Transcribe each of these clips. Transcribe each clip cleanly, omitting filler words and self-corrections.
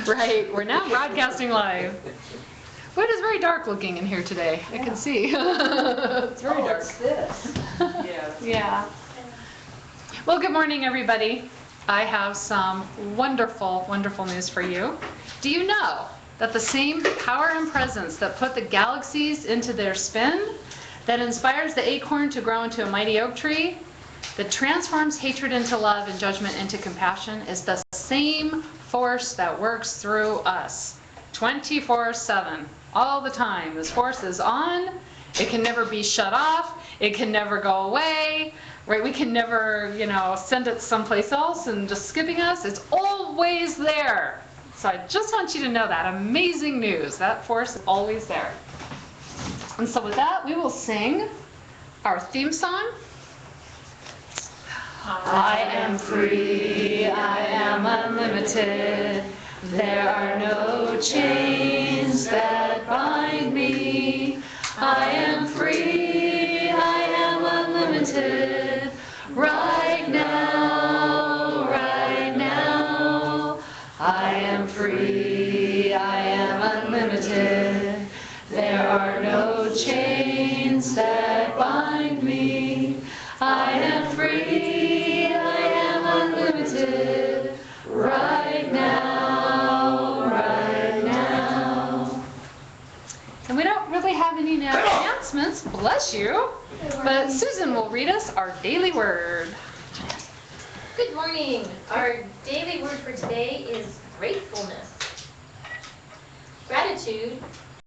Right, we're now broadcasting live. Well, it is very dark looking in here today. I can see. It's very dark. What's this? Yeah. Well, good morning, everybody. I have some wonderful, wonderful news for you. Do you know that the same power and presence that put the galaxies into their spin, that inspires the acorn to grow into a mighty oak tree, that transforms hatred into love and judgment into compassion, is the same force that works through us 24/7, all the time. This force is on. It can never be shut off. It can never go away, right? We can never, send it someplace else and just skipping us. It's always there. So I just want you to know that. Amazing news. That force is always there. And so with that, we will sing our theme song. I am free, I am unlimited. There are no chains that bind me. I am free, I am unlimited. Right now, right now. I am free, I am unlimited. There are no chains that bind me. I am free, I am unlimited. Right now, right now. And we don't really have any announcements, bless you, but Susan will read us our daily word. Good morning. Our daily word for today is gratefulness. Gratitude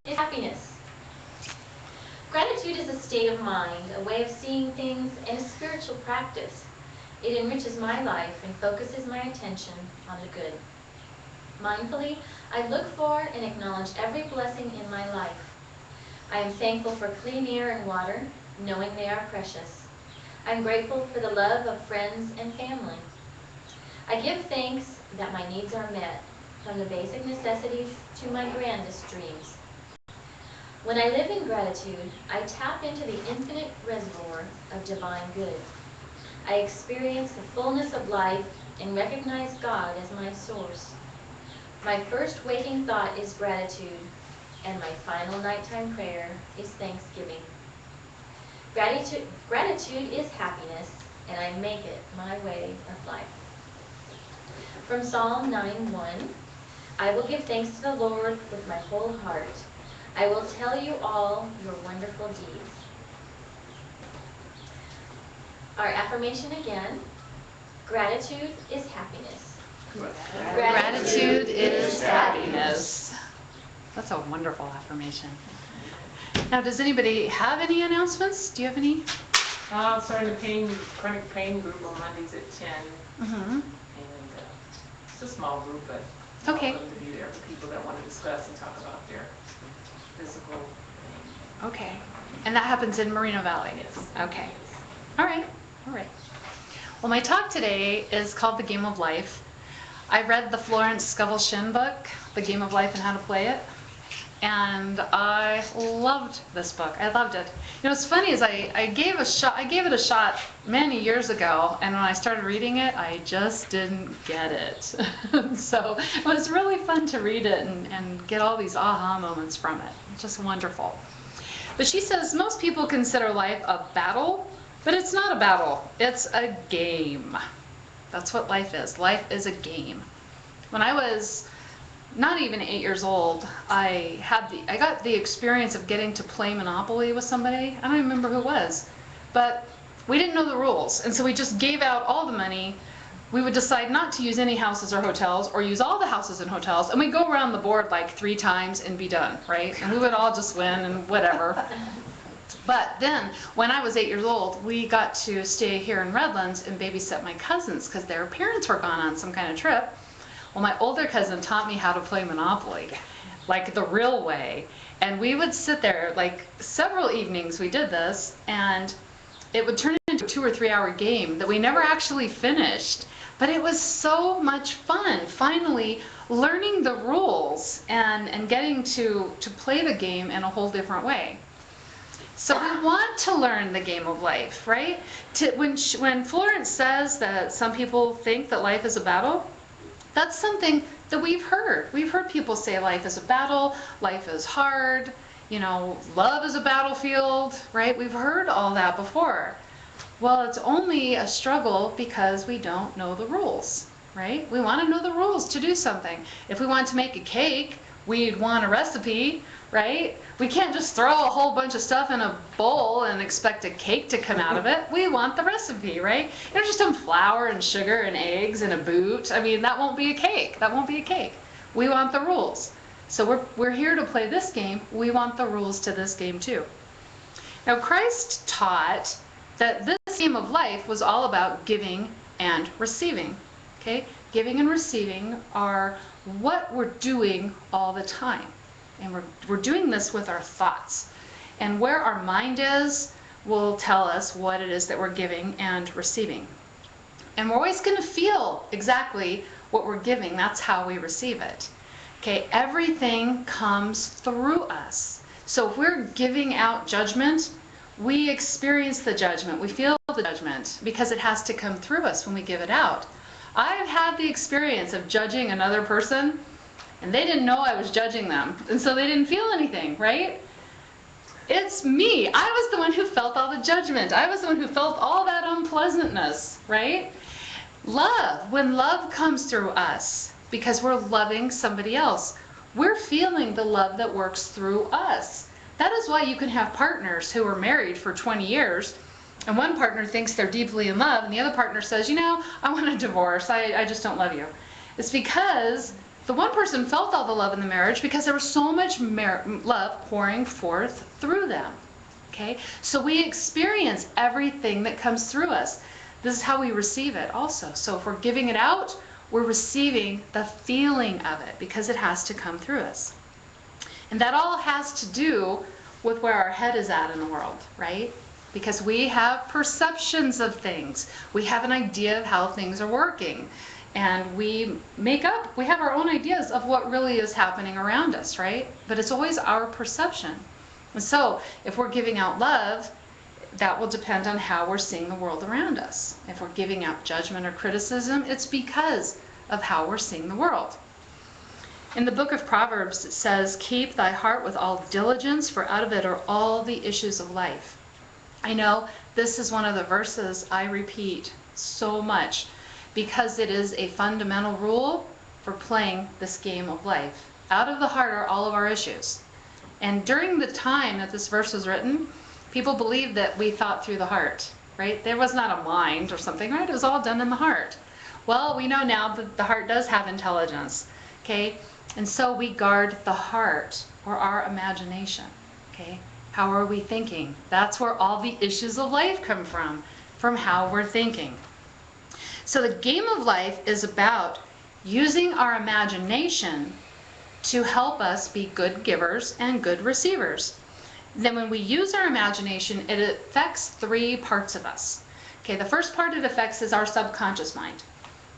is happiness. Gratitude is a state of mind, a way of seeing things, and a spiritual practice. It enriches my life and focuses my attention on the good. Mindfully, I look for and acknowledge every blessing in my life. I am thankful for clean air and water, knowing they are precious. I'm grateful for the love of friends and family. I give thanks that my needs are met, from the basic necessities to my grandest dreams. When I live in gratitude, I tap into the infinite reservoir of divine good. I experience the fullness of life and recognize God as my source. My first waking thought is gratitude, and my final nighttime prayer is thanksgiving. Gratitude is happiness, and I make it my way of life. From Psalm 9:1, I will give thanks to the Lord with my whole heart. I will tell you all your wonderful deeds. Our affirmation again: gratitude is happiness. Gratitude is happiness. That's a wonderful affirmation. Now, does anybody have any announcements? Do you have any? I'm starting a chronic pain group on Mondays at 10. Mm-hmm. And it's a small group, but Okay. welcome to be there for people that want to discuss and talk about their physical pain. Okay. And that happens in Moreno Valley? Yes. Okay. All right. All right. Well, my talk today is called The Game of Life. I read the Florence Scovel Shinn book, The Game of Life and How to Play It. And I loved this book. I loved it. What's funny is I gave it a shot many years ago, and when I started reading it, I just didn't get it. So it was really fun to read it and get all these aha moments from it. Just wonderful. But she says most people consider life a battle, but it's not a battle. It's a game. That's what life is. Life is a game. When I was not even 8 years old, I got the experience of getting to play Monopoly with somebody. I don't even remember who it was, but we didn't know the rules, and so we just gave out all the money. We would decide not to use any houses or hotels, or use all the houses and hotels, and we'd go around the board like 3 times and be done, right? And we would all just win and whatever. But then, when I was 8 years old, we got to stay here in Redlands and babysit my cousins because their parents were gone on some kind of trip. Well, my older cousin taught me how to play Monopoly, like the real way. And we would sit there, like several evenings we did this, and it would turn into a 2 or 3 hour game that we never actually finished. But it was so much fun, finally learning the rules and getting to play the game in a whole different way. So we want to learn the game of life, right? When Florence says that some people think that life is a battle, That's something that we've heard. We've heard people say life is a battle, life is hard, love is a battlefield, right? We've heard all that before. Well, it's only a struggle because we don't know the rules, right? We want to know the rules to do something. If we want to make a cake, we'd want a recipe, right? We can't just throw a whole bunch of stuff in a bowl and expect a cake to come out of it. We want the recipe, right? Just some flour and sugar and eggs and a boot. I mean, that won't be a cake. That won't be a cake. We want the rules. So we're here to play this game. We want the rules to this game too. Now, Christ taught that this game of life was all about giving and receiving. Okay? Giving and receiving are what we're doing all the time. And we're doing this with our thoughts. And where our mind is will tell us what it is that we're giving and receiving. And we're always going to feel exactly what we're giving. That's how we receive it. Okay? Everything comes through us. So if we're giving out judgment, we experience the judgment. We feel the judgment because it has to come through us when we give it out. I've had the experience of judging another person, and they didn't know I was judging them, and so they didn't feel anything, right? It's me. I was the one who felt all the judgment. I was the one who felt all that unpleasantness, right? Love, when love comes through us, because we're loving somebody else, we're feeling the love that works through us. That is why you can have partners who are married for 20 years, and one partner thinks they're deeply in love, and the other partner says, I want a divorce. I just don't love you. It's because the one person felt all the love in the marriage because there was so much love pouring forth through them. Okay? So we experience everything that comes through us. This is how we receive it also. So if we're giving it out, we're receiving the feeling of it because it has to come through us. And that all has to do with where our head is at in the world, right? Because we have perceptions of things. We have an idea of how things are working. And we have our own ideas of what really is happening around us, right? But it's always our perception. And so if we're giving out love, that will depend on how we're seeing the world around us. If we're giving out judgment or criticism, it's because of how we're seeing the world. In the book of Proverbs, it says, "Keep thy heart with all diligence, for out of it are all the issues of life." I know this is one of the verses I repeat so much because it is a fundamental rule for playing this game of life. Out of the heart are all of our issues. And during the time that this verse was written, people believed that we thought through the heart, right? There was not a mind or something, right? It was all done in the heart. Well, we know now that the heart does have intelligence, okay? And so we guard the heart, or our imagination, okay? How are we thinking? That's where all the issues of life come from how we're thinking. So the game of life is about using our imagination to help us be good givers and good receivers. Then when we use our imagination, it affects 3 parts of us. Okay, the first part it affects is our subconscious mind.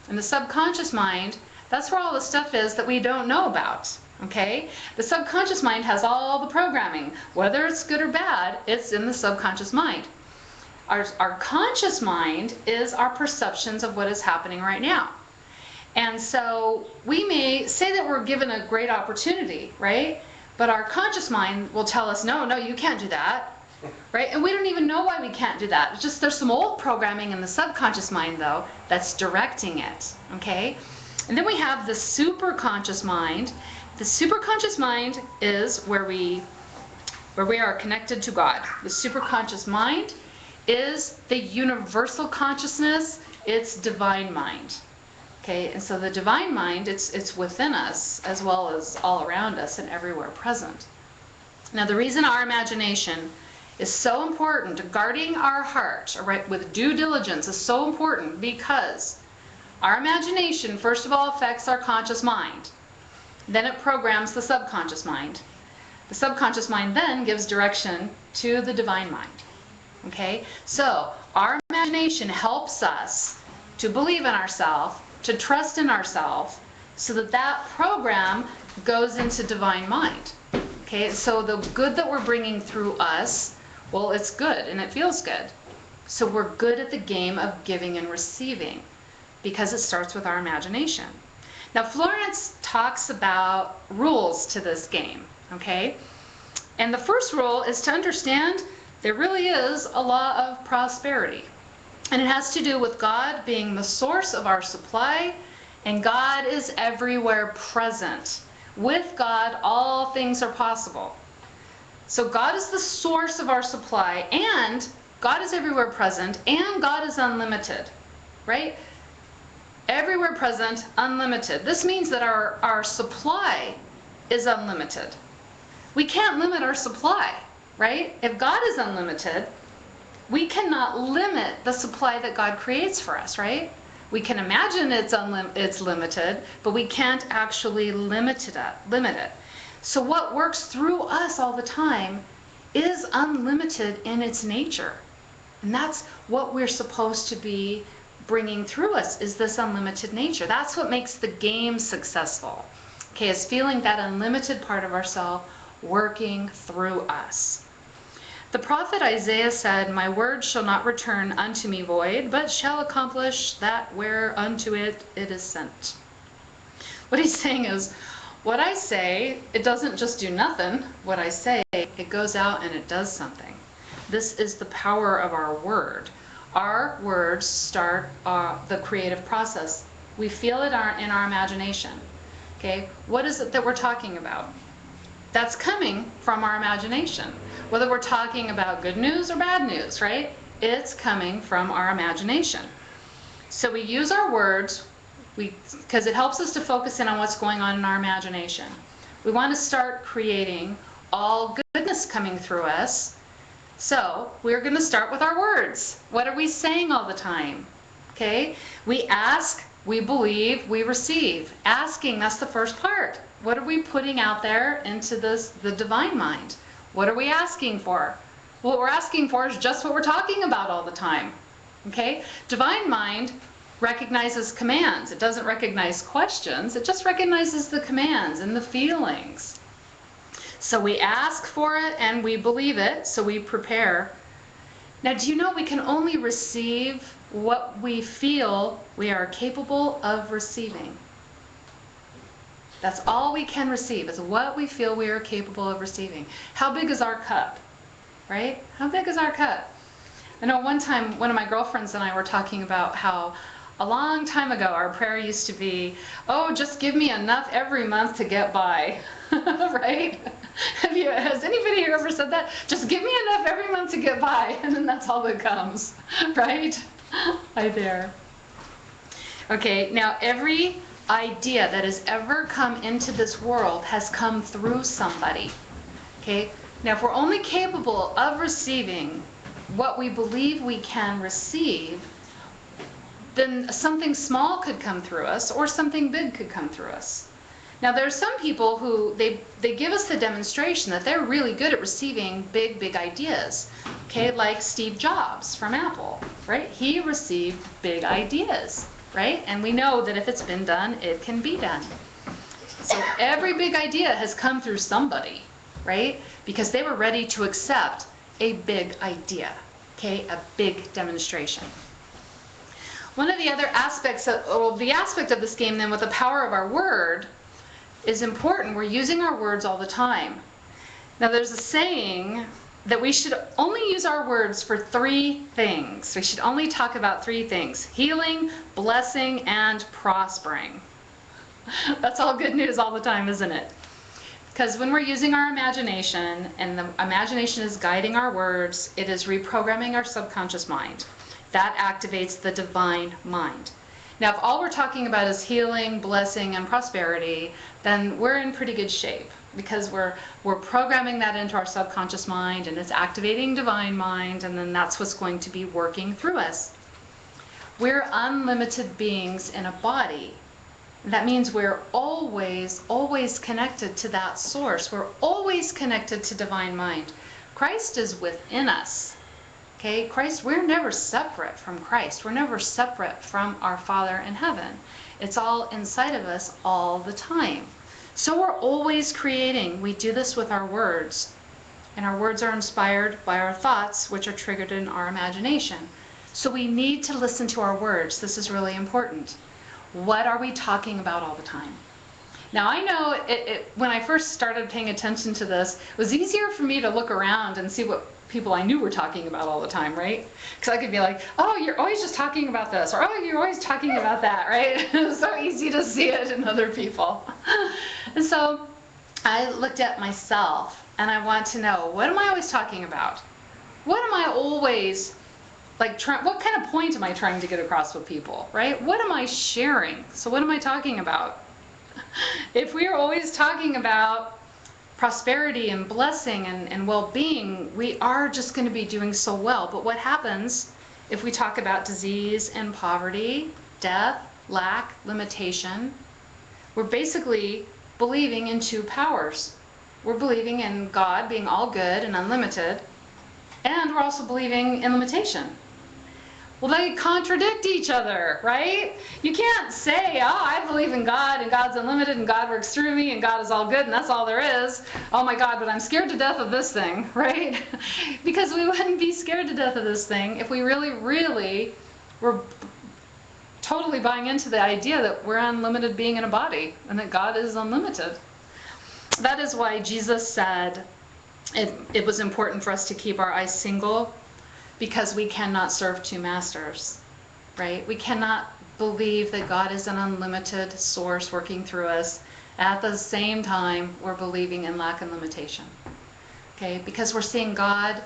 And the subconscious mind, that's where all the stuff is that we don't know about. Okay? The subconscious mind has all the programming. Whether it's good or bad, it's in the subconscious mind. Our conscious mind is our perceptions of what is happening right now. And so we may say that we're given a great opportunity, right? But our conscious mind will tell us, no, you can't do that, right? And we don't even know why we can't do that. It's just there's some old programming in the subconscious mind, though, that's directing it, okay? And then we have the superconscious mind. The superconscious mind is where we are connected to God. The superconscious mind is the universal consciousness. It's divine mind. Okay, and so the divine mind, it's within us as well as all around us and everywhere present. Now the reason our imagination is so important, guarding our heart, right, with due diligence is so important because our imagination, first of all, affects our conscious mind. Then it programs the subconscious mind. The subconscious mind then gives direction to the divine mind. Okay, so our imagination helps us to believe in ourselves, to trust in ourselves, so that that program goes into divine mind. Okay, so the good that we're bringing through us, well, it's good and it feels good. So we're good at the game of giving and receiving because it starts with our imagination. Now, Florence talks about rules to this game, okay? And the first rule is to understand there really is a law of prosperity. And it has to do with God being the source of our supply, and God is everywhere present. With God, all things are possible. So God is the source of our supply, and God is everywhere present, and God is unlimited, right? Everywhere present, unlimited. This means that our supply is unlimited. We can't limit our supply, right? If God is unlimited, we cannot limit the supply that God creates for us, right? We can imagine it's limited, but we can't actually limit it. So what works through us all the time is unlimited in its nature. And that's what we're supposed to be bringing through us, is this unlimited nature. That's what makes the game successful. Okay, is feeling that unlimited part of ourselves working through us. The prophet Isaiah said, "My word shall not return unto me void, but shall accomplish that whereunto it is sent." What he's saying is, what I say, it doesn't just do nothing. What I say, it goes out and it does something. This is the power of our word. Our words start the creative process. We feel it in our imagination. Okay, what is it that we're talking about? That's coming from our imagination. Whether we're talking about good news or bad news, right? It's coming from our imagination. So we use our words because it helps us to focus in on what's going on in our imagination. We want to start creating all goodness coming through us. So we're going to start with our words. What are we saying all the time? Okay, we ask, we believe, we receive. Asking, that's the first part. What are we putting out there into the divine mind? What are we asking for? What we're asking for is just what we're talking about all the time. Okay, divine mind recognizes commands. It doesn't recognize questions. It just recognizes the commands and the feelings. So we ask for it and we believe it, so we prepare. Now, do you know we can only receive what we feel we are capable of receiving? That's all we can receive, is what we feel we are capable of receiving. How big is our cup, right? How big is our cup? I know one time one of my girlfriends and I were talking about how a long time ago our prayer used to be, "Oh, just give me enough every month to get by." Right? Has anybody here ever said that? Just give me enough every month to get by, and then that's all that comes, right? Hi there. Okay, now every idea that has ever come into this world has come through somebody. Okay, now if we're only capable of receiving what we believe we can receive, then something small could come through us or something big could come through us. Now there are some people who they give us the demonstration that they're really good at receiving big ideas. Okay, like Steve Jobs from Apple, right? He received big ideas, right? And we know that if it's been done, it can be done. So every big idea has come through somebody, right? Because they were ready to accept a big idea, okay? A big demonstration. One of the other aspects of, the aspect of this game then with the power of our word is important. We're using our words all the time. Now there's a saying that we should only use our words for 3 things. We should only talk about 3 things: healing, blessing, and prospering. That's all good news all the time, isn't it? Because when we're using our imagination, and the imagination is guiding our words, it is reprogramming our subconscious mind. That activates the divine mind. Now, if all we're talking about is healing, blessing, and prosperity, then we're in pretty good shape, because we're programming that into our subconscious mind, and it's activating divine mind, and then that's what's going to be working through us. We're unlimited beings in a body. That means we're always connected to that source. We're always connected to divine mind. Christ is within us. Okay, Christ, we're never separate from Christ. We're never separate from our Father in heaven. It's all inside of us all the time. So we're always creating. We do this with our words. And our words are inspired by our thoughts, which are triggered in our imagination. So we need to listen to our words. This is really important. What are we talking about all the time? Now, I know when I first started paying attention to this, it was easier for me to look around and see what people I knew were talking about all the time, right? Because I could be like, oh, you're always just talking about this, or oh, you're always talking about that, right? It was so easy to see it in other people. And so I looked at myself, and I want to know, what am I always talking about? What am I always, like, what kind of point am I trying to get across with people, right? What am I sharing? So what am I talking about? If we are always talking about prosperity and blessing and well-being, we are just going to be doing so well. But what happens if we talk about disease and poverty, death, lack, limitation? We're basically believing in two powers. We're believing in God being all good and unlimited, and we're also believing in limitation. Well, they contradict each other, right? You can't say, oh, I believe in God and God's unlimited and God works through me and God is all good and that's all there is. Oh my God, but I'm scared to death of this thing, right? Because we wouldn't be scared to death of this thing if we really were totally buying into the idea that we're unlimited being in a body and that God is unlimited. That is why Jesus said it was important for us to keep our eyes single, because we cannot serve two masters, right? We cannot believe that God is an unlimited source working through us. At the same time, we're believing in lack and limitation, okay? Because we're seeing God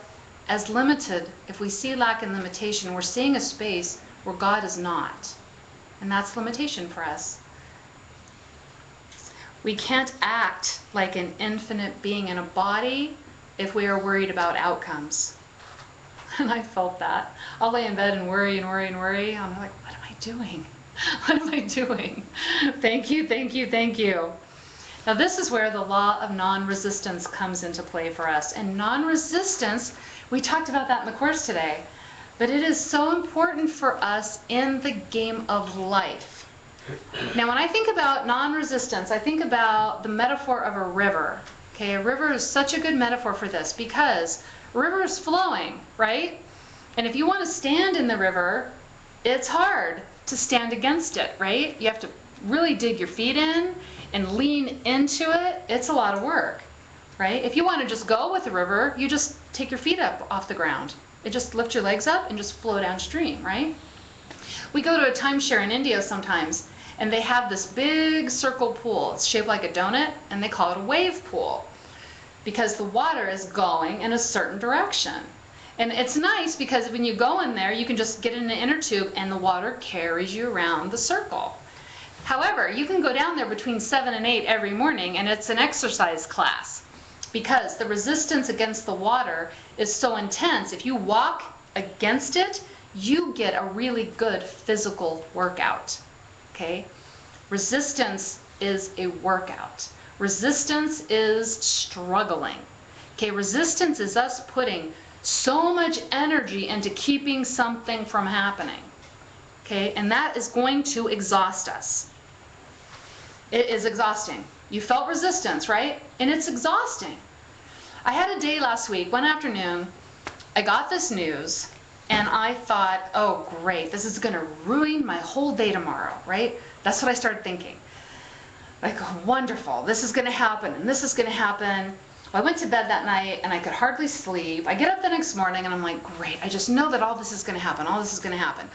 as limited. If we see lack and limitation, we're seeing a space where God is not. And that's limitation for us. We can't act like an infinite being in a body if we are worried about outcomes. And I felt that. I'll lay in bed and worry and worry and worry. I'm like, what am I doing? What am I doing? Thank you, thank you, thank you. Now this is where the law of non-resistance comes into play for us. And non-resistance, we talked about that in the course today, but it is so important for us in the game of life. Now when I think about non-resistance, I think about the metaphor of a river. Okay, a river is such a good metaphor for this because a river is flowing, right? And if you want to stand in the river, it's hard to stand against it, right? You have to really dig your feet in and lean into it. It's a lot of work, right? If you want to just go with the river, you just take your feet up off the ground. It just lift your legs up and just flow downstream, right? We go to a timeshare in India sometimes, and they have this big circle pool. It's shaped like a donut, and they call it a wave pool, because the water is going in a certain direction. And it's nice because when you go in there, you can just get in the inner tube and the water carries you around the circle. However, you can go down there between 7 and 8 every morning, and it's an exercise class because the resistance against the water is so intense. If you walk against it, you get a really good physical workout, okay? Resistance is a workout. Resistance is struggling. Okay, resistance is us putting so much energy into keeping something from happening. Okay, and that is going to exhaust us. It is exhausting. You felt resistance, right? And it's exhausting. I had a day last week, one afternoon, I got this news and I thought, oh great, this is gonna ruin my whole day tomorrow, right? That's what I started thinking. Like, wonderful, this is going to happen, and this is going to happen. Well, I went to bed that night, and I could hardly sleep. I get up the next morning, and I'm like, great, I just know that all this is going to happen, all this is going to happen.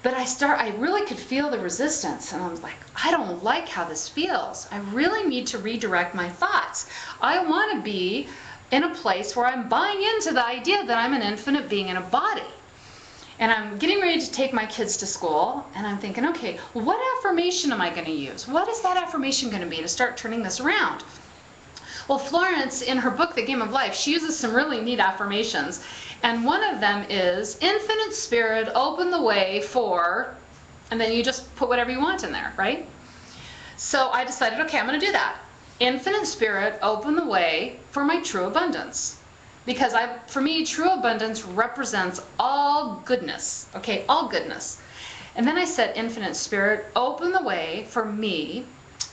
But I really could feel the resistance, and I was like, I don't like how this feels. I really need to redirect my thoughts. I want to be in a place where I'm buying into the idea that I'm an infinite being in a body. And I'm getting ready to take my kids to school, and I'm thinking, okay, what affirmation am I going to use? What is that affirmation going to be to start turning this around? Well, Florence, in her book, The Game of Life, she uses some really neat affirmations. And one of them is, infinite spirit, open the way for, and then you just put whatever you want in there, right? So I decided, okay, I'm going to do that. Infinite spirit, open the way for my true abundance. Because for me, true abundance represents all goodness, okay, all goodness. And then I said, infinite spirit, open the way for me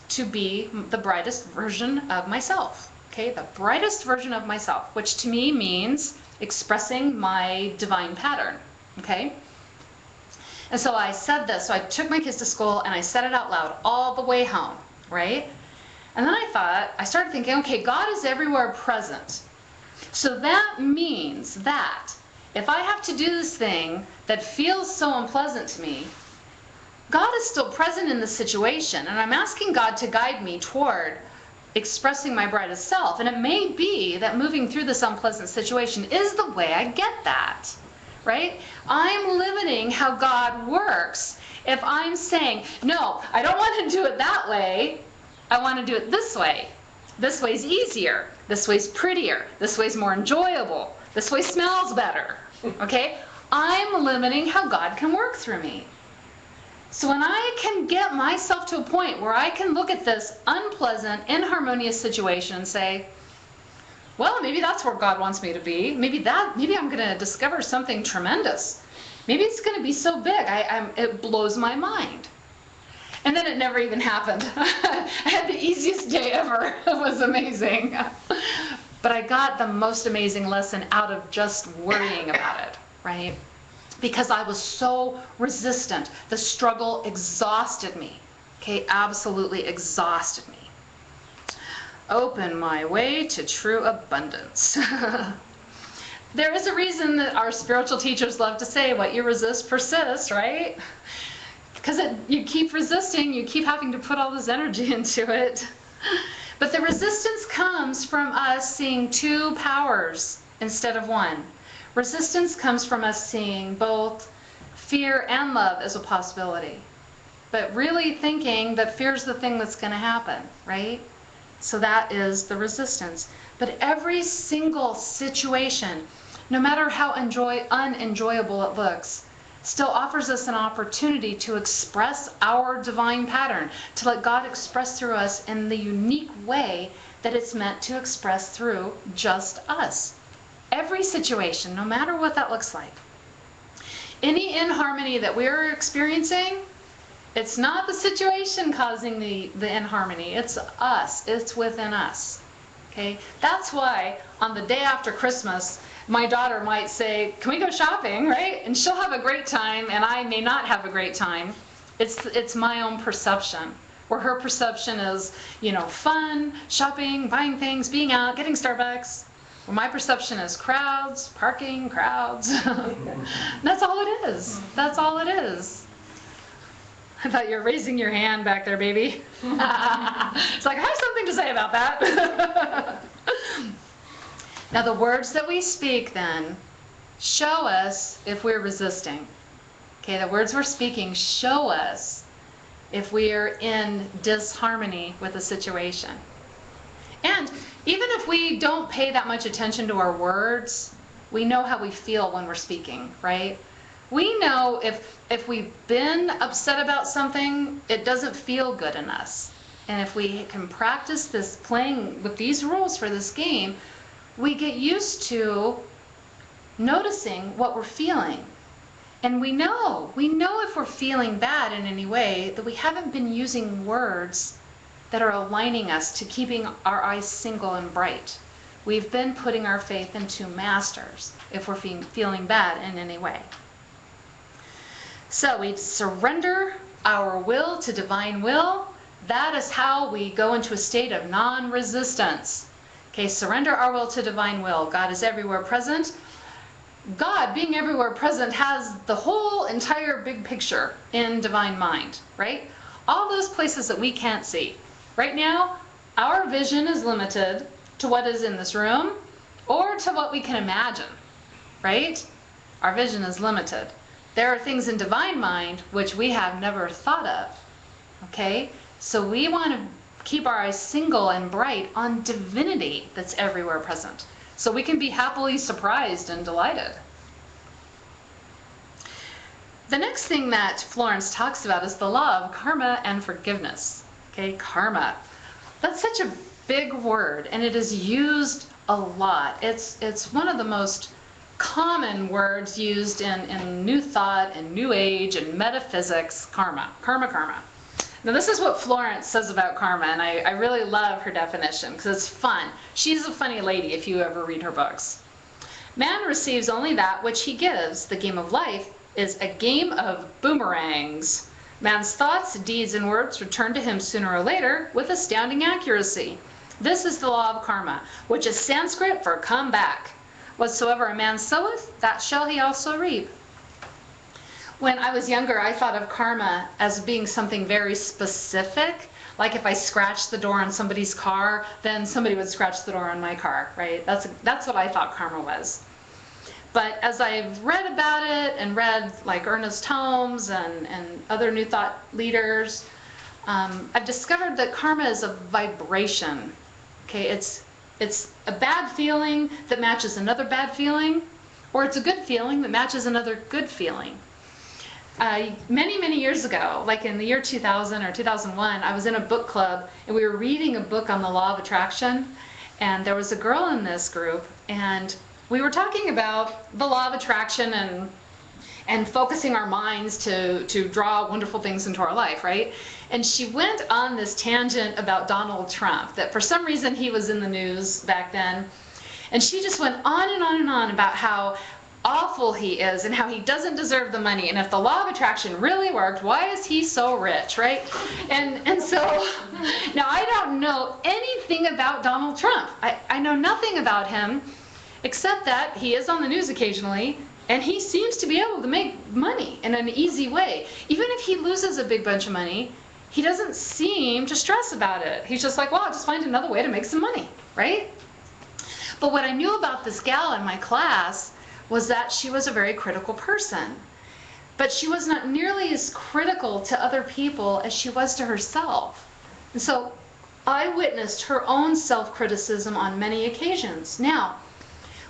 to be the brightest version of myself, okay, the brightest version of myself, which to me means expressing my divine pattern, okay? And so I said this. So I took my kids to school and I said it out loud all the way home, right? And then I started thinking, okay, God is everywhere present. So that means that if I have to do this thing that feels so unpleasant to me, God is still present in the situation, and I'm asking God to guide me toward expressing my brightest self. And it may be that moving through this unpleasant situation is the way I get that, right? I'm limiting how God works if I'm saying, no, I don't want to do it that way. I want to do it this way. This way's easier. This way's prettier. This way's more enjoyable. This way smells better, okay? I'm limiting how God can work through me. So when I can get myself to a point where I can look at this unpleasant, inharmonious situation and say, well, maybe that's where God wants me to be. Maybe I'm going to discover something tremendous. Maybe it's going to be so big, it blows my mind. And then it never even happened. I had the easiest day ever. It was amazing. But I got the most amazing lesson out of just worrying about it, right? Because I was so resistant. The struggle exhausted me. Okay, absolutely exhausted me. Open my way to true abundance. There is a reason that our spiritual teachers love to say, what you resist persists, right? Because you keep resisting, you keep having to put all this energy into it. But the resistance comes from us seeing two powers instead of one. Resistance comes from us seeing both fear and love as a possibility, but really thinking that fear is the thing that's going to happen, right? So that is the resistance. But every single situation, no matter how unenjoyable it looks, still offers us an opportunity to express our divine pattern, to let God express through us in the unique way that it's meant to express through just us. Every situation, no matter what that looks like. Any inharmony that we're experiencing, it's not the situation causing the inharmony. It's us. It's within us. Okay? That's why on the day after Christmas, my daughter might say, can we go shopping, right? And she'll have a great time, and I may not have a great time. It's my own perception. Where her perception is, fun, shopping, buying things, being out, getting Starbucks. Well, my perception is crowds, parking, crowds. That's all it is. That's all it is. I thought you were raising your hand back there, baby. It's like, I have something to say about that. Now, the words that we speak then show us if we're resisting. Okay, the words we're speaking show us if we are in disharmony with a situation. And even if we don't pay that much attention to our words, we know how we feel when we're speaking, right? We know if we've been upset about something, it doesn't feel good in us. And if we can practice this playing with these rules for this game, we get used to noticing what we're feeling. And we know if we're feeling bad in any way that we haven't been using words that are aligning us to keeping our eyes single and bright. We've been putting our faith into masters if we're feeling bad in any way. So we surrender our will to divine will. That is how we go into a state of non-resistance. Okay, surrender our will to divine will. God is everywhere present. God, being everywhere present, has the whole entire big picture in divine mind, right? All those places that we can't see. Right now, our vision is limited to what is in this room or to what we can imagine, right? Our vision is limited. There are things in divine mind which we have never thought of, okay? So we want to keep our eyes single and bright on divinity that's everywhere present, so we can be happily surprised and delighted. The next thing that Florence talks about is the law of karma and forgiveness. Okay, karma. That's such a big word, and it is used a lot. It's one of the most common words used in New Thought and New Age and metaphysics. Karma. Now this is what Florence says about karma, and I really love her definition because it's fun. She's a funny lady if you ever read her books. Man receives only that which he gives. The game of life is a game of boomerangs. Man's thoughts, deeds, and words return to him sooner or later with astounding accuracy. This is the law of karma, which is Sanskrit for come back. Whatsoever a man soweth, that shall he also reap. When I was younger, I thought of karma as being something very specific. Like if I scratched the door on somebody's car, then somebody would scratch the door on my car, right? That's what I thought karma was. But as I've read about it and read like Ernest Holmes and other New Thought leaders, I've discovered that karma is a vibration. Okay, it's a bad feeling that matches another bad feeling, or it's a good feeling that matches another good feeling. Many years ago, like in the year 2000 or 2001, I was in a book club and we were reading a book on the law of attraction, and there was a girl in this group, and we were talking about the law of attraction and focusing our minds to draw wonderful things into our life, right? And she went on this tangent about Donald Trump, that for some reason he was in the news back then. And she just went on and on and on about how awful he is and how he doesn't deserve the money. And if the law of attraction really worked, why is he so rich, right? And so now I don't know anything about Donald Trump. I know nothing about him except that he is on the news occasionally. And he seems to be able to make money in an easy way. Even if he loses a big bunch of money, he doesn't seem to stress about it. He's just like, well, I'll just find another way to make some money, right? But what I knew about this gal in my class was that she was a very critical person. But she was not nearly as critical to other people as she was to herself. And so I witnessed her own self-criticism on many occasions. Now,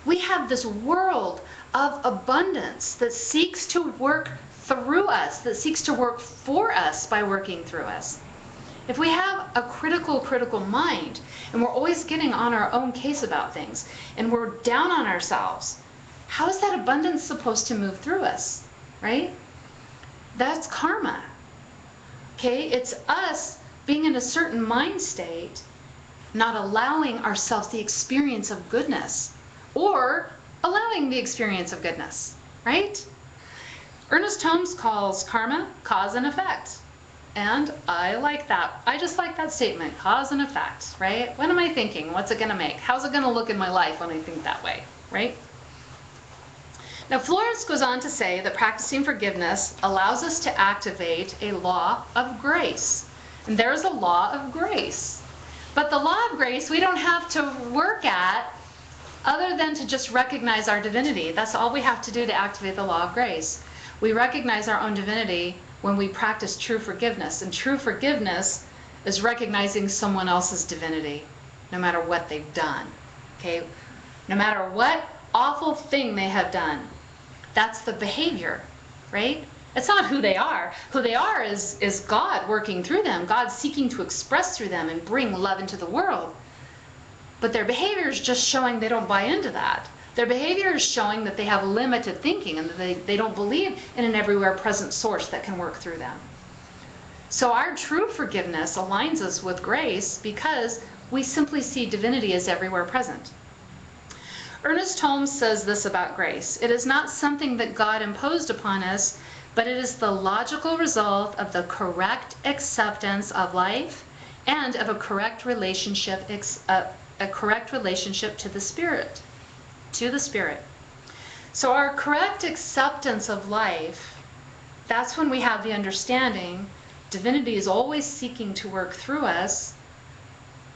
we have this world of abundance that seeks to work through us, that seeks to work for us by working through us. If we have a critical mind, and we're always getting on our own case about things, and we're down on ourselves, how is that abundance supposed to move through us, right? That's karma. Okay, it's us being in a certain mind state, not allowing ourselves the experience of goodness, or allowing the experience of goodness, right? Ernest Holmes calls karma cause and effect. And I like that. I just like that statement, cause and effect, right? What am I thinking? What's it going to make? How's it going to look in my life when I think that way, right? Now, Florence goes on to say that practicing forgiveness allows us to activate a law of grace. And there's a law of grace. But the law of grace we don't have to work at other than to just recognize our divinity. That's all we have to do to activate the law of grace. We recognize our own divinity when we practice true forgiveness. And true forgiveness is recognizing someone else's divinity, no matter what they've done. Okay? No matter what awful thing they have done. That's the behavior, right? It's not who they are. Who they are is God working through them. God seeking to express through them and bring love into the world. But their behavior is just showing they don't buy into that. Their behavior is showing that they have limited thinking and that they don't believe in an everywhere present source that can work through them. So our true forgiveness aligns us with grace because we simply see divinity as everywhere present. Ernest Holmes says this about grace: it is not something that God imposed upon us, but it is the logical result of the correct acceptance of life and of a correct relationship to the Spirit. So our correct acceptance of life, that's when we have the understanding divinity is always seeking to work through us,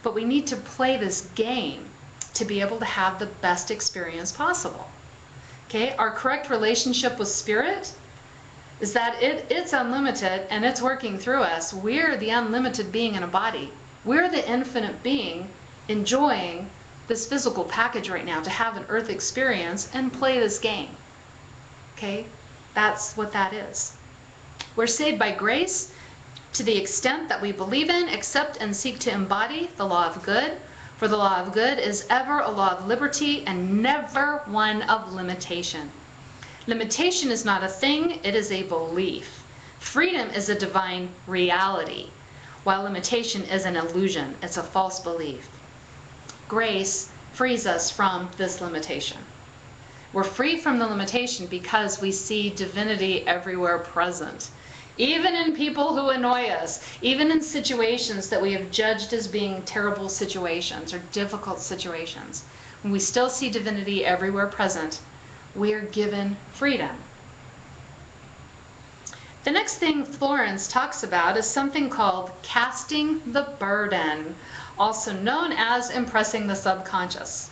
but we need to play this game to be able to have the best experience possible. Okay, our correct relationship with Spirit is that it's unlimited and it's working through us. We're the unlimited being in a body. We're the infinite being enjoying this physical package right now to have an earth experience and play this game. Okay, that's what that is. We're saved by grace to the extent that we believe in, accept, and seek to embody the law of good. For the law of good is ever a law of liberty and never one of limitation. Limitation is not a thing, it is a belief. Freedom is a divine reality, while limitation is an illusion. It's a false belief. Grace frees us from this limitation. We're free from the limitation because we see divinity everywhere present. Even in people who annoy us, even in situations that we have judged as being terrible situations or difficult situations, when we still see divinity everywhere present, we are given freedom. The next thing Florence talks about is something called casting the burden, also known as impressing the subconscious.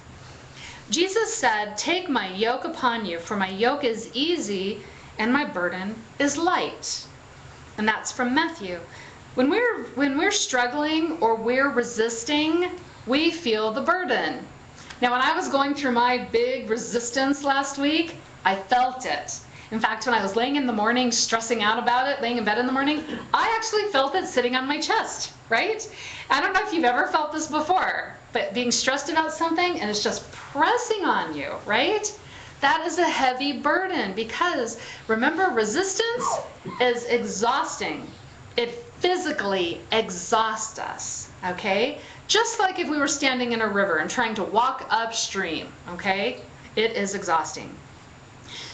Jesus said, "Take my yoke upon you, for my yoke is easy and my burden is light." And that's from Matthew. When we're struggling or we're resisting, we feel the burden. Now, when I was going through my big resistance last week, I felt it. In fact, when I was laying in the morning, stressing out about it, laying in bed in the morning, I actually felt it sitting on my chest, right? I don't know if you've ever felt this before, but being stressed about something and it's just pressing on you, right? That is a heavy burden because, remember, resistance is exhausting. It physically exhausts us, okay? Just like if we were standing in a river and trying to walk upstream, okay? It is exhausting.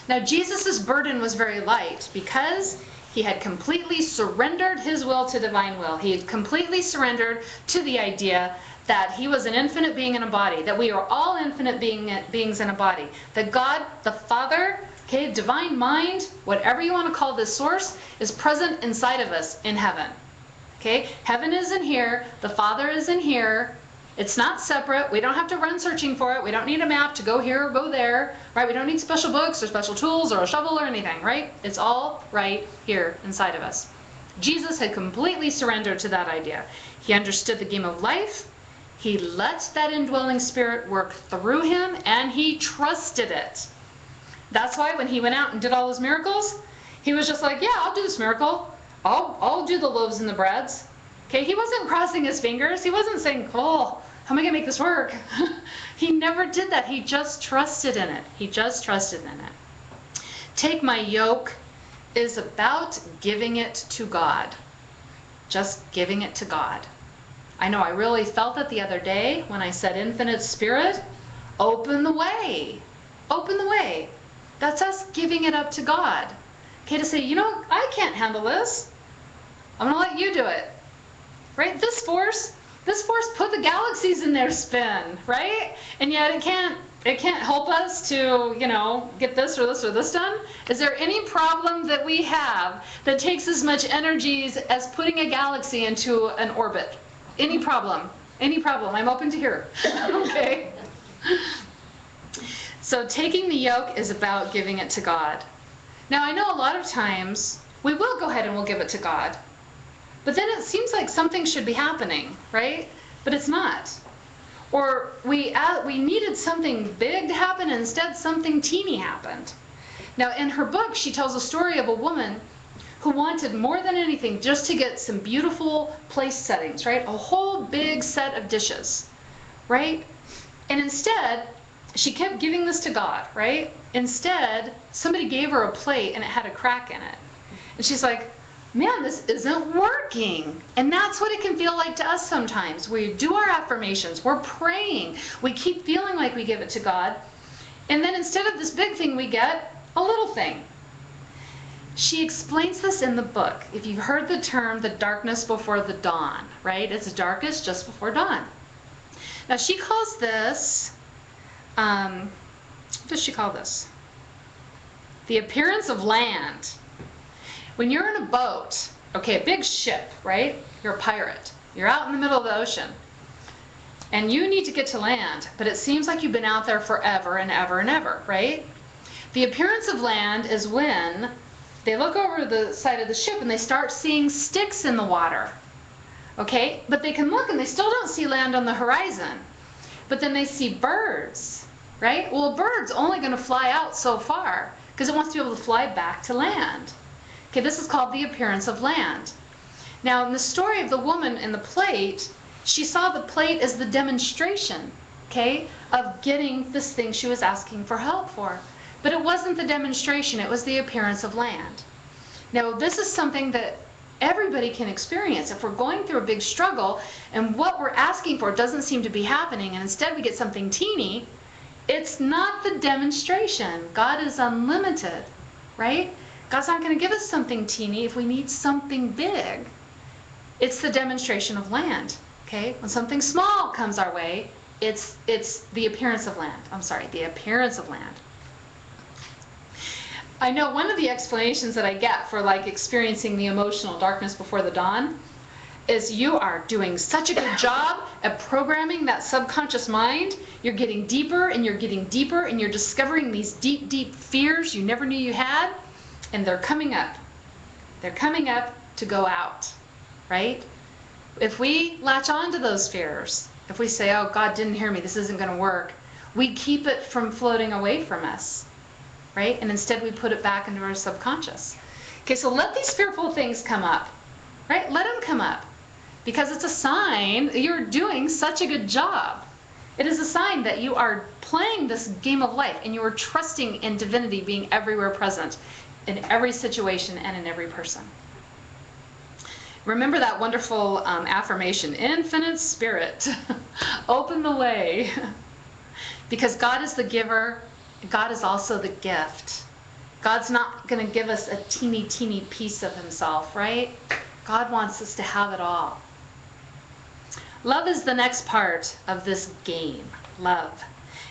Now, Jesus' burden was very light because he had completely surrendered his will to divine will. He had completely surrendered to the idea that he was an infinite being in a body, that we are all infinite beings in a body, that God, the Father, okay, divine mind, whatever you want to call this source, is present inside of us in heaven. Okay, heaven is in here, the Father is in here. It's not separate. We don't have to run searching for it. We don't need a map to go here or go there, right? We don't need special books or special tools or a shovel or anything, right? It's all right here inside of us. Jesus had completely surrendered to that idea. He understood the game of life. He let that indwelling spirit work through him, and he trusted it. That's why when he went out and did all his miracles, he was just like, yeah, I'll do this miracle. I'll do the loaves and the breads. Okay, he wasn't crossing his fingers. He wasn't saying, oh, how am I going to make this work? He never did that. He just trusted in it. He just trusted in it. Take my yoke is about giving it to God. Just giving it to God. I know I really felt it the other day when I said, Infinite Spirit, open the way. Open the way. That's us giving it up to God. Okay, to say, you know, I can't handle this. I'm going to let you do it. Right? This force put the galaxies in their spin, right? And yet it can't help us to, you know, get this or this or this done. Is there any problem that we have that takes as much energy as putting a galaxy into an orbit? Any problem? Any problem? I'm open to hear. Okay. So taking the yoke is about giving it to God. Now, I know a lot of times we will go ahead and we'll give it to God. But then it seems like something should be happening, right? But it's not. Or we needed something big to happen, and instead something teeny happened. Now, in her book, she tells a story of a woman who wanted more than anything just to get some beautiful place settings, right? A whole big set of dishes, right? And instead, she kept giving this to God, right? Instead, somebody gave her a plate and it had a crack in it. And she's like, man, this isn't working. And that's what it can feel like to us sometimes. We do our affirmations, we're praying, we keep feeling like we give it to God. And then instead of this big thing, we get a little thing. She explains this in the book. If you've heard the term, the darkness before the dawn, right? It's darkest just before dawn. Now she calls this, what does she call this? The appearance of land. When you're in a boat, okay, a big ship, right? You're a pirate. You're out in the middle of the ocean. And you need to get to land, but it seems like you've been out there forever and ever and ever, right? The appearance of land is when they look over the side of the ship and they start seeing sticks in the water, okay? But they can look and they still don't see land on the horizon. But then they see birds, right? Well, a bird's only going to fly out so far because it wants to be able to fly back to land. Okay, this is called the appearance of land. Now, in the story of the woman in the plate, she saw the plate as the demonstration, okay, of getting this thing she was asking for help for. But it wasn't the demonstration, it was the appearance of land. Now, this is something that everybody can experience. If we're going through a big struggle and what we're asking for doesn't seem to be happening, and instead we get something teeny, It's not the demonstration. God is unlimited, right? God's not going to give us something teeny if we need something big. It's the demonstration of land, okay? When something small comes our way, it's the appearance of land. I'm sorry, the appearance of land. I know one of the explanations that I get for like experiencing the emotional darkness before the dawn is you are doing such a good job at programming that subconscious mind. You're getting deeper and you're getting deeper and you're discovering these deep, deep fears you never knew you had, and they're coming up. They're coming up to go out, right? If we latch on to those fears, if we say, oh, God didn't hear me, this isn't going to work, we keep it from floating away from us, right? And instead we put it back into our subconscious. Okay, so let these fearful things come up, right? Let them come up. Because it's a sign that you're doing such a good job. It is a sign that you are playing this game of life and you are trusting in divinity being everywhere present in every situation and in every person. Remember that wonderful affirmation, infinite spirit, open the way. Because God is the giver, God is also the gift. God's not going to give us a teeny, teeny piece of himself, right? God wants us to have it all. Love is the next part of this game, love.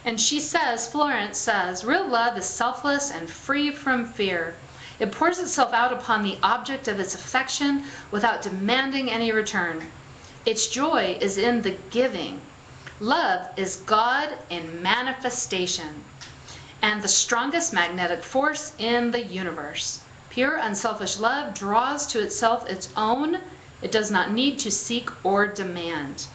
And she says, Florence says, real love is selfless and free from fear. It pours itself out upon the object of its affection without demanding any return. Its joy is in the giving. Love is God in manifestation and the strongest magnetic force in the universe. Pure, unselfish love draws to itself its own. It does not need to seek or demand.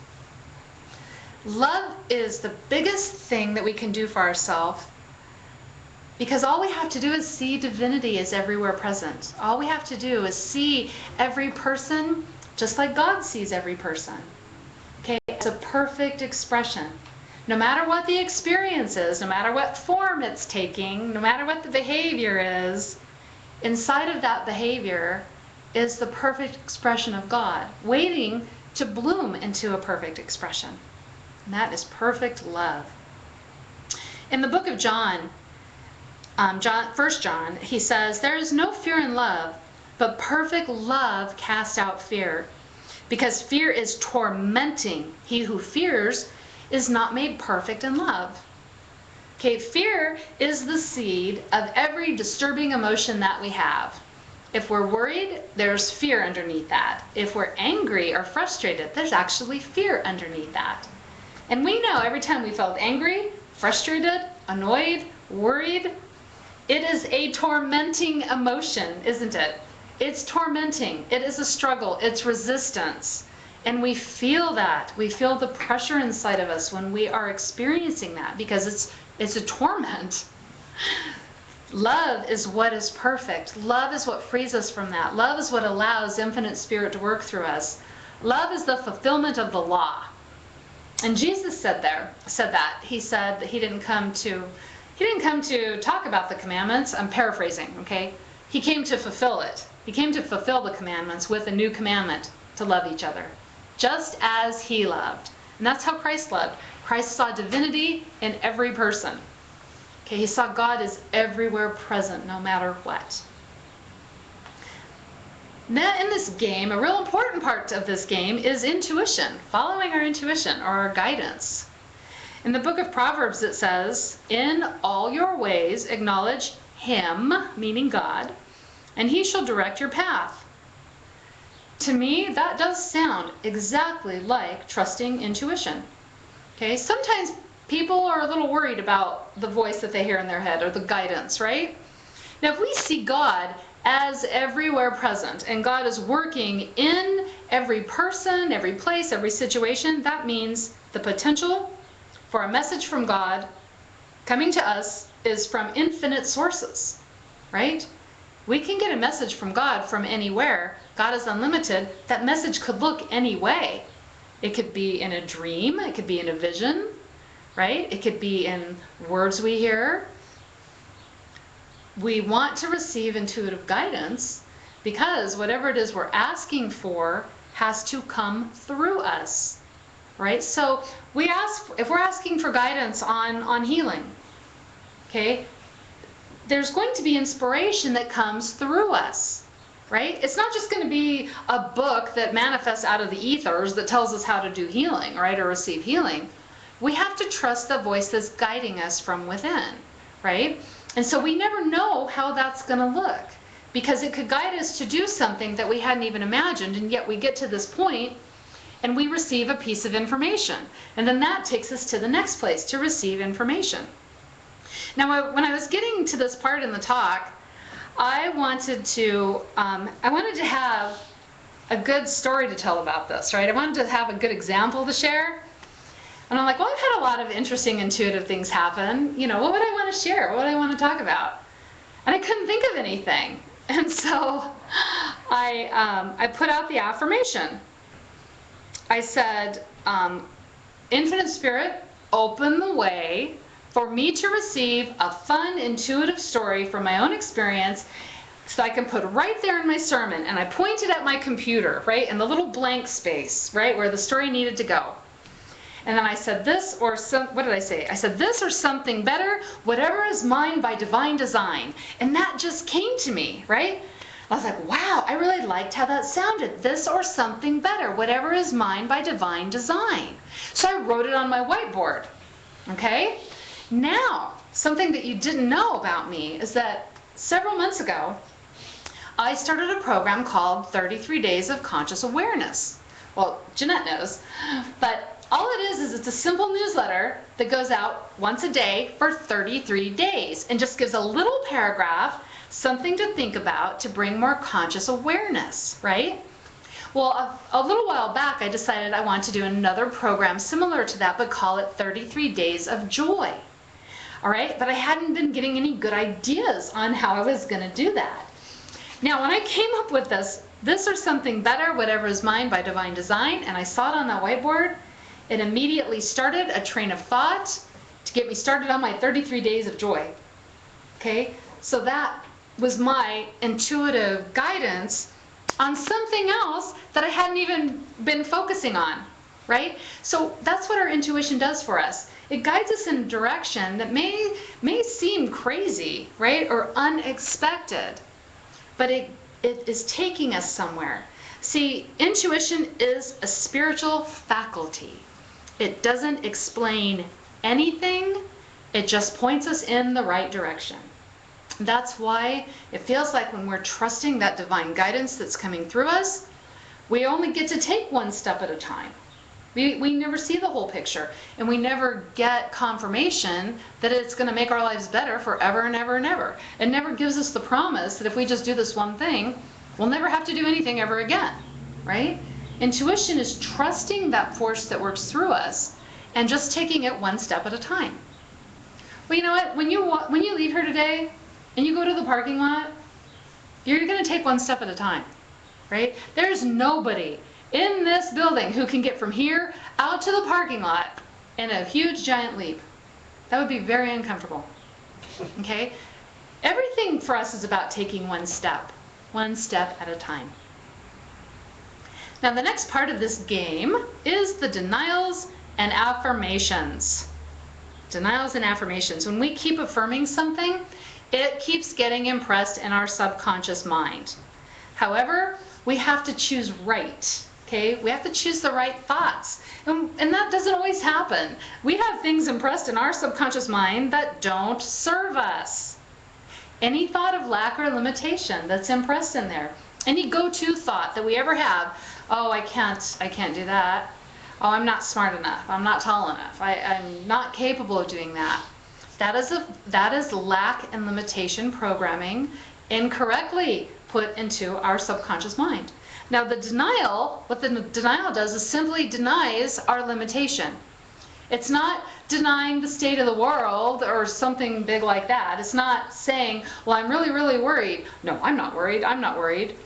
Love is the biggest thing that we can do for ourselves, because all we have to do is see divinity is everywhere present. All we have to do is see every person just like God sees every person. Okay, it's a perfect expression. No matter what the experience is, no matter what form it's taking, no matter what the behavior is, inside of that behavior is the perfect expression of God, waiting to bloom into a perfect expression. And that is perfect love. In the book of John, 1 John, he says, there is no fear in love, but perfect love casts out fear. Because fear is tormenting. He who fears is not made perfect in love. Okay, fear is the seed of every disturbing emotion that we have. If we're worried, there's fear underneath that. If we're angry or frustrated, there's actually fear underneath that. And we know every time we felt angry, frustrated, annoyed, worried, it is a tormenting emotion, isn't it? It's tormenting. It is a struggle. It's resistance. And we feel that. We feel the pressure inside of us when we are experiencing that, because it's a torment. Love is what is perfect. Love is what frees us from that. Love is what allows infinite spirit to work through us. Love is the fulfillment of the law. And Jesus said that. He said that he didn't come to talk about the commandments. I'm paraphrasing, okay? He came to fulfill it. He came to fulfill the commandments with a new commandment, to love each other, just as he loved. And that's how Christ loved. Christ saw divinity in every person. Okay, he saw God is everywhere present, no matter what. Now, in this game, a real important part of this game is intuition, following our intuition or our guidance. In the book of Proverbs, it says, in all your ways acknowledge him, meaning God, and he shall direct your path. To me, that does sound exactly like trusting intuition. Okay, sometimes people are a little worried about the voice that they hear in their head or the guidance, right? Now, if we see God as everywhere present and God is working in every person, every place, every situation, that means the potential for a message from God coming to us is from infinite sources, right? We can get a message from God from anywhere. God is unlimited. That message could look any way. It could be in a dream. It could be in a vision, right? It could be in words we hear. We want to receive intuitive guidance because whatever it is we're asking for has to come through us. right? So if we're asking for guidance on healing, okay, there's going to be inspiration that comes through us, right? It's not just going to be a book that manifests out of the ethers that tells us how to do healing, right, or receive healing. We have to trust the voice that's guiding us from within, right? And so we never know how that's going to look, because it could guide us to do something that we hadn't even imagined, and yet we get to this point and we receive a piece of information. And then that takes us to the next place, to receive information. Now, when I was getting to this part in the talk, I wanted to have a good story to tell about this, right? I wanted to have a good example to share. And I'm like, well, I've had a lot of interesting intuitive things happen. You know, what would I want to share? What would I want to talk about? And I couldn't think of anything. And so I put out the affirmation. I said, Infinite Spirit, open the way for me to receive a fun, intuitive story from my own experience so I can put right there in my sermon. And I pointed at my computer, right, in the little blank space, right, where the story needed to go. And then I said this or what did I say? I said this or something better, whatever is mine by divine design. And that just came to me, right? I was like, wow, I really liked how that sounded. This or something better, whatever is mine by divine design. So I wrote it on my whiteboard, okay? Now, something that you didn't know about me is that several months ago, I started a program called 33 Days of Conscious Awareness. Well, Jeanette knows, but all it is it's a simple newsletter that goes out once a day for 33 days and just gives a little paragraph, something to think about to bring more conscious awareness, right? Well, a little while back, I decided I want to do another program similar to that, but call it 33 Days of Joy. All right, but I hadn't been getting any good ideas on how I was going to do that. Now, when I came up with this or something better, whatever is mine by divine design, and I saw it on that whiteboard, it immediately started a train of thought to get me started on my 33 days of joy. Okay, so that was my intuitive guidance on something else that I hadn't even been focusing on, right? So that's what our intuition does for us. It guides us in a direction that may seem crazy, right, or unexpected, but it is taking us somewhere. See, intuition is a spiritual faculty. It doesn't explain anything, it just points us in the right direction. That's why it feels like when we're trusting that divine guidance that's coming through us, we only get to take one step at a time. We never see the whole picture, and we never get confirmation that it's going to make our lives better forever and ever and ever. It never gives us the promise that if we just do this one thing, we'll never have to do anything ever again, right? Intuition is trusting that force that works through us and just taking it one step at a time. Well, you know what? When you leave here today and you go to the parking lot, you're going to take one step at a time, right? There's nobody in this building who can get from here out to the parking lot in a huge giant leap. That would be very uncomfortable, okay? Everything for us is about taking one step at a time. Now the next part of this game is the denials and affirmations. Denials and affirmations. When we keep affirming something, it keeps getting impressed in our subconscious mind. However, we have to choose right. Okay, we have to choose the right thoughts. And that doesn't always happen. We have things impressed in our subconscious mind that don't serve us. Any thought of lack or limitation that's impressed in there. Any go-to thought that we ever have, oh, I can't do that. Oh, I'm not smart enough. I'm not tall enough. I'm not capable of doing that. That is lack and limitation programming incorrectly put into our subconscious mind. Now the denial, what the denial does is simply denies our limitation. It's not denying the state of the world or something big like that. It's not saying, well, I'm really, really worried. No, I'm not worried. I'm not worried.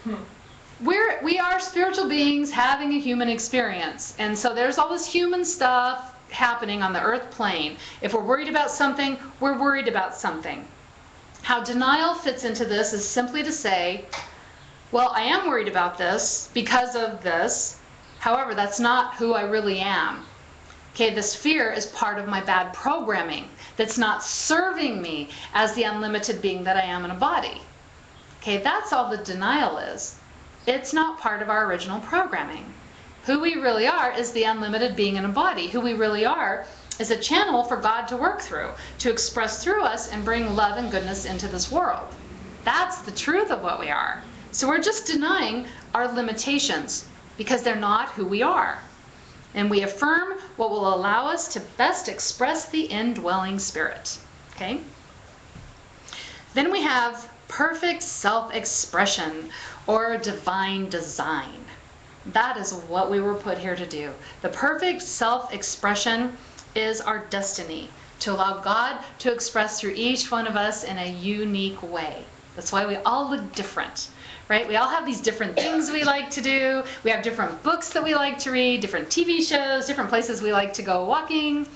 We are spiritual beings having a human experience. And so there's all this human stuff happening on the earth plane. If we're worried about something, we're worried about something. How denial fits into this is simply to say, well, I am worried about this because of this. However, that's not who I really am. Okay, this fear is part of my bad programming that's not serving me as the unlimited being that I am in a body. Okay, that's all the denial is. It's not part of our original programming. Who we really are is the unlimited being in a body. Who we really are is a channel for God to work through, to express through us and bring love and goodness into this world. That's the truth of what we are. So we're just denying our limitations because they're not who we are. And we affirm what will allow us to best express the indwelling spirit. Okay? Then we have perfect self-expression or divine design. That is what we were put here to do. The perfect self-expression is our destiny, to allow God to express through each one of us in a unique way. That's why we all look different, right? We all have these different things we like to do. We have different books that we like to read, different TV shows, different places we like to go walking.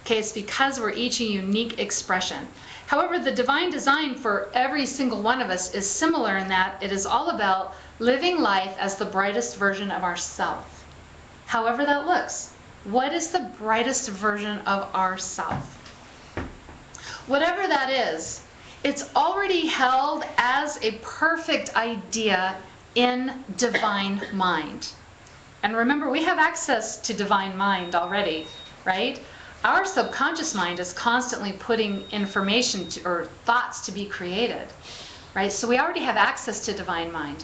Okay, it's because we're each a unique expression. However, the divine design for every single one of us is similar in that it is all about living life as the brightest version of ourself. However that looks. What is the brightest version of ourself? Whatever that is, it's already held as a perfect idea in divine mind. And remember, we have access to divine mind already, right? Our subconscious mind is constantly putting information or thoughts to be created, right? So we already have access to divine mind.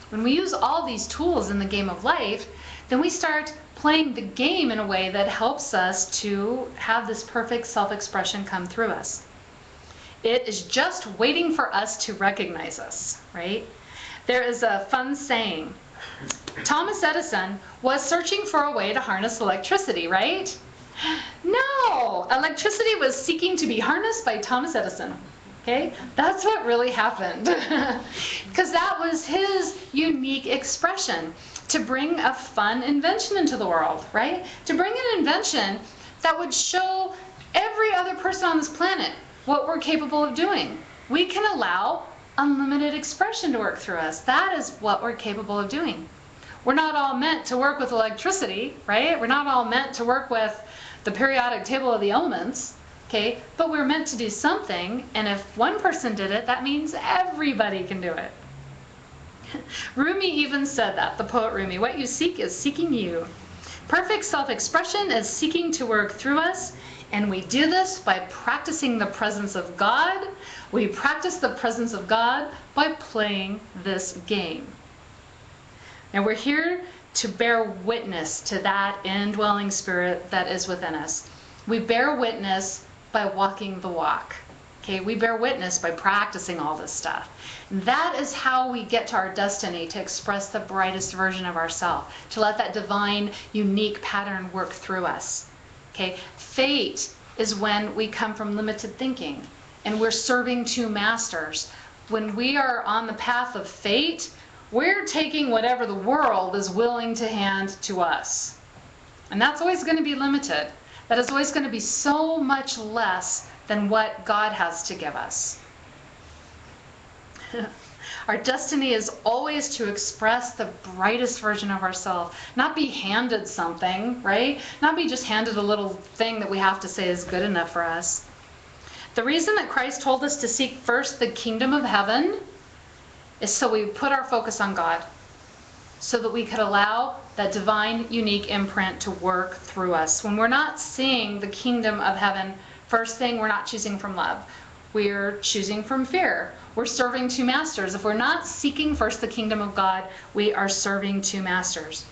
When we use all these tools in the game of life, then we start playing the game in a way that helps us to have this perfect self-expression come through us. It is just waiting for us to recognize us, right? There is a fun saying. Thomas Edison was searching for a way to harness electricity, right? No, electricity was seeking to be harnessed by Thomas Edison. Okay, that's what really happened. Because that was his unique expression, to bring a fun invention into the world, right? To bring an invention that would show every other person on this planet what we're capable of doing. We can allow unlimited expression to work through us. That is what we're capable of doing. We're not all meant to work with electricity, right? We're not all meant to work with the periodic table of the elements, okay? But we're meant to do something, and if one person did it, that means everybody can do it. Rumi even said that, the poet Rumi, what you seek is seeking you. Perfect self-expression is seeking to work through us, and we do this by practicing the presence of God. We practice the presence of God by playing this game. Now we're here to bear witness to that indwelling spirit that is within us. We bear witness by walking the walk. Okay, we bear witness by practicing all this stuff. That is how we get to our destiny, to express the brightest version of ourselves, to let that divine, unique pattern work through us. Okay, fate is when we come from limited thinking and we're serving two masters. When we are on the path of fate, we're taking whatever the world is willing to hand to us. And that's always going to be limited. That is always going to be so much less than what God has to give us. Our destiny is always to express the brightest version of ourselves, not be handed something, right? Not be just handed a little thing that we have to say is good enough for us. The reason that Christ told us to seek first the kingdom of heaven is so we put our focus on God, so that we could allow that divine, unique imprint to work through us. When we're not seeing the kingdom of heaven, first thing, we're not choosing from love. We're choosing from fear. We're serving two masters. If we're not seeking first the kingdom of God, we are serving two masters.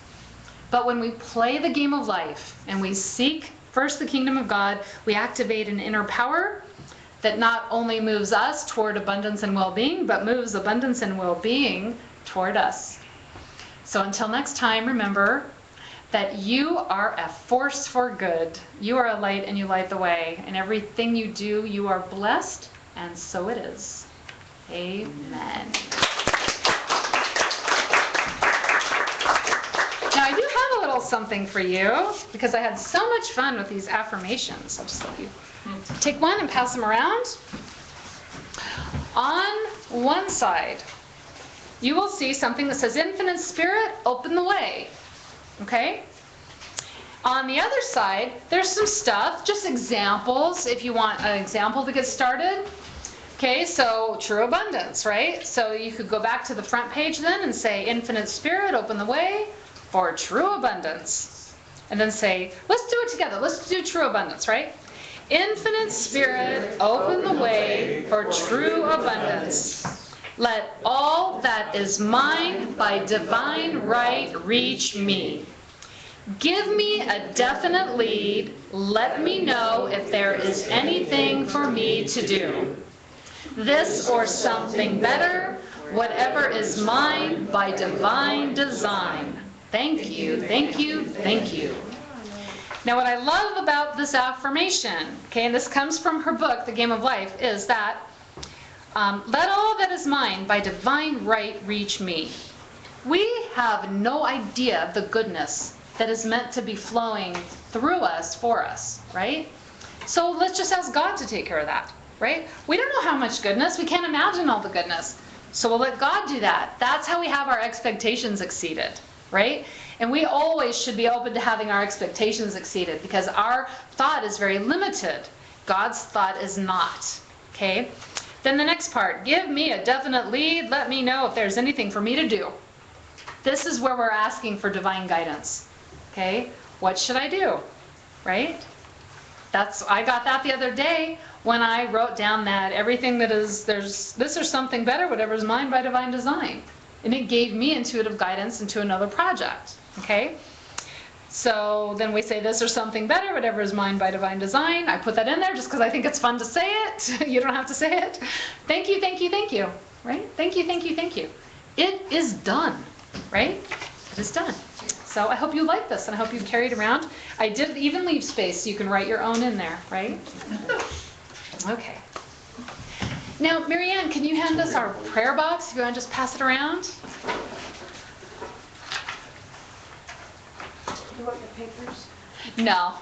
But when we play the game of life and we seek first the kingdom of God, we activate an inner power that not only moves us toward abundance and well-being, but moves abundance and well-being toward us. So until next time, remember that you are a force for good. You are a light and you light the way. And everything you do, you are blessed, and so it is. Amen. Now I do have a little something for you, because I had so much fun with these affirmations. I'll just let you take one and pass them around. On one side, you will see something that says, Infinite Spirit, open the way. Okay? On the other side, there's some stuff, just examples, if you want an example to get started. Okay, so true abundance, right? So you could go back to the front page then and say, Infinite Spirit, open the way for true abundance. And then say, let's do it together. Let's do true abundance, right? Infinite Spirit, open the way for true abundance. Let all that is mine by divine right reach me. Give me a definite lead. Let me know if there is anything for me to do. This or something better, whatever is mine by divine design. Thank you, thank you, thank you. Now what I love about this affirmation, okay, and this comes from her book, The Game of Life, is that let all that is mine by divine right reach me. We have no idea of the goodness that is meant to be flowing through us, for us, right? So let's just ask God to take care of that, right? We don't know how much goodness. We can't imagine all the goodness. So we'll let God do that. That's how we have our expectations exceeded, right? And we always should be open to having our expectations exceeded because our thought is very limited. God's thought is not, okay? Then the next part, give me a definite lead. Let me know if there's anything for me to do. This is where we're asking for divine guidance. Okay, what should I do, right? I got that the other day when I wrote down that everything that is, there's this or something better, whatever is mine by divine design. And it gave me intuitive guidance into another project, okay? So then we say this or something better, whatever is mine by divine design. I put that in there just because I think it's fun to say it. You don't have to say it. Thank you, thank you, thank you, right? Thank you, thank you, thank you. It is done, right? It is done. So I hope you like this and I hope you carry it around. I did even leave space so you can write your own in there, right? Okay. Now, Marianne, can you hand us our prayer box if you want to just pass it around? You want your papers? No.